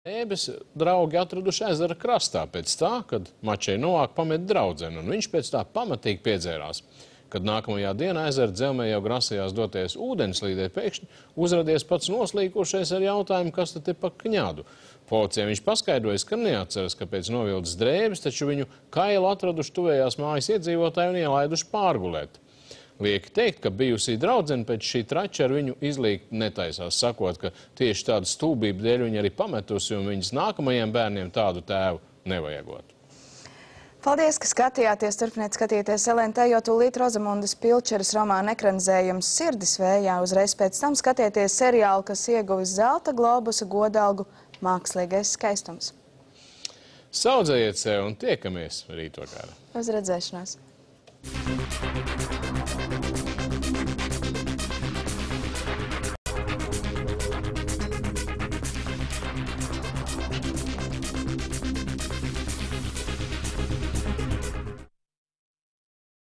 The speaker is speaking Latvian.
Ēbes draugi atraduši ezera krastā pēc tā, kad mačei novāk pamet draudzeni, un viņš pēc tā pamatīgi piedzērās. Kad nākamajā dienā ezera dzelmē jau grasījās doties ūdenslīdē, pēkšņi uzradies pats noslīkušais ar jautājumu, kas tad te pa kņādu. Policijai viņš paskaidrojas, ka neatceras, kāpēc novilcis drēbes, taču viņu kailu atraduši tuvējās mājas iedzīvotāji un ielaiduši pārgulēt. Lieki teikt, ka bijusī draudzene pēc šī trača ar viņu izlīgt netaisās, sakot, ka tieši tādu stulbību dēļ viņa arī pametusi un viņas nākamajiem bērniem tādu tēvu nevajagot. Paldies, ka skatījāties. Turpiniet skatīties LNT, jo tūlīt Rozamundas Pilčeras romāna ekranizējums Sirdis vējā. Uzreiz pēc tam skatieties seriālu, kas ieguvis Zelta globusa godalgu Mākslīgais skaistums. Saudzējiet sev un tiekamies rīt vakarā. Uz redzēšanos!